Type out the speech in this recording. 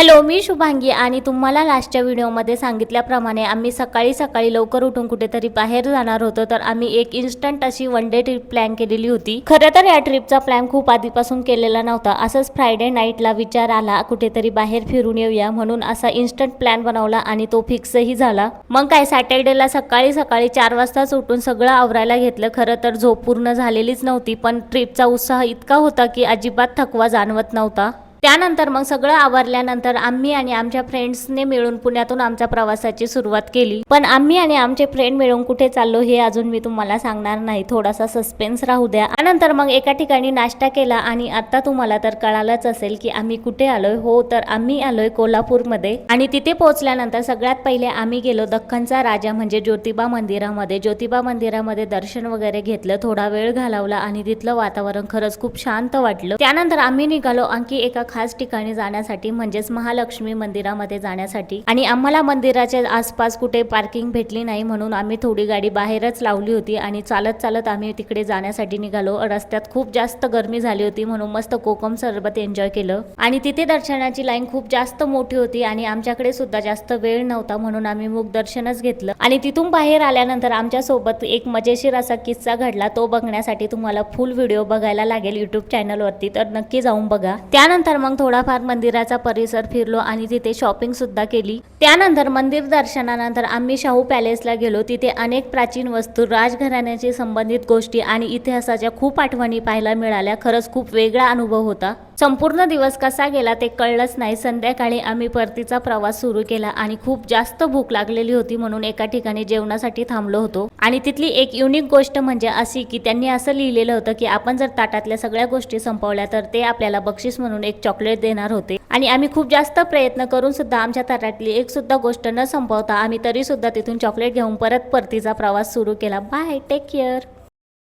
Hello, मी शुभांगी आणि तुम्हाला लास्टच्या व्हिडिओमध्ये सांगितल्याप्रमाणे आम्ही सकाळी लवकर उठून कुठेतरी बाहेर जाणार होतो। तर आम्ही एक इन्स्टंट अशी वन डे ट्रिप प्लॅन केलेली होती। खरं तर या ट्रिपचा प्लॅन खूप आधीपासून केलेला नव्हता। असंच फ्रायडे नाईटला विचार आला कुठेतरी बाहेर फिरून येऊया, म्हणून असा इन्स्टंट प्लॅन बनवला आणि तो फिक्सही झाला। मग काय, सॅटर्डेला सकाळी 4 वाजताच उठून सगळं आवरायला घेतलं। खरं तर झोप पूर्ण झालेलीच नव्हती, पण ट्रिपचा उत्साह इतका होता की अजिबात थकवा जाणवत नव्हता। त्यानंतर मग सगळं आवरल्यानंतर आम्ही आणि आमच्या फ्रेंड्सने मिळून पुण्यातून आमच्या प्रवासाची सुरुवात केली। पण आम्ही आणि आमचे फ्रेंड मिळून कुठे चाललो हे अजून मी तुम्हाला सांगणार नाही, थोडासा सस्पेन्स राहू द्या। त्यानंतर मग एका ठिकाणी नाश्ता केला आणि आता तुम्हाला तर कळालंच असेल की आम्ही कुठे आलोय। हो, तर आम्ही आलोय कोल्हापूरमध्ये। आणि तिथे पोहोचल्यानंतर सगळ्यात पहिले आम्ही गेलो दख्खनचा राजा म्हणजे ज्योतिबा मंदिरामध्ये। ज्योतिबा मंदिरामध्ये दर्शन वगैरे घेतलं, थोडा वेळ घालवला आणि तिथलं वातावरण खरंच खूप शांत वाटलं। त्यानंतर आम्ही निघालो आणखी एका खास ठिकाणी जाण्यासाठी, म्हणजेच महालक्ष्मी मंदिरामध्ये जाण्यासाठी। आणि आम्हाला मंदिराच्या आसपास कुठे पार्किंग भेटली नाही, म्हणून आम्ही थोडी गाडी बाहेरच लावली होती आणि चालत आम्ही तिकडे जाण्यासाठी निघालो। रस्त्यात खूप जास्त गरमी झाली होती, म्हणून मस्त कोकम सरबत एन्जॉय केलं। आणि तिथे दर्शनाची लाईन खूप जास्त मोठी होती आणि आमच्याकडे सुद्धा जास्त वेळ नव्हता, म्हणून आम्ही मुख दर्शनच घेतलं। आणि तिथून बाहेर आल्यानंतर आमच्या सोबत एक मजेशीर असा किस्सा घडला। तो बघण्यासाठी तुम्हाला फुल व्हिडिओ बघायला लागेल युट्यूब चॅनलवरती, तर नक्की जाऊन बघा। त्यानंतर मग थोडाफार मंदिराचा परिसर फिरलो आणि तिथे शॉपिंग सुद्धा केली। त्यानंतर मंदिर दर्शनानंतर आम्ही शाहू पॅलेसला गेलो। तिथे अनेक प्राचीन वस्तू, राजघराण्याशी संबंधित गोष्टी आणि इतिहासाच्या खूप आठवणी पाहायला मिळाल्या। खरंच खूप वेगळा अनुभव होता। संपूर्ण दिवस कसा गेला ते कळलंच नाही। संध्याकाळी आम्ही परतीचा प्रवास सुरू केला आणि खूप जास्त भूक लागलेली होती, म्हणून एका ठिकाणी जेवणासाठी थांबलो होतो। आणि तिथली एक युनिक गोष्ट म्हणजे अशी की त्यांनी असं लिहिलेलं होतं की आपण जर ताटातल्या सगळ्या गोष्टी संपवल्या तर ते आपल्याला बक्षीस म्हणून एक चॉकलेट देणार होते। आणि आम्ही खूप जास्त प्रयत्न करून सुद्धा आमच्या ताटातली एक सुद्धा गोष्ट न संपवता आम्ही तरी सुद्धा तिथून चॉकलेट घेऊन परतीचा प्रवास सुरू केला। Bye, take care.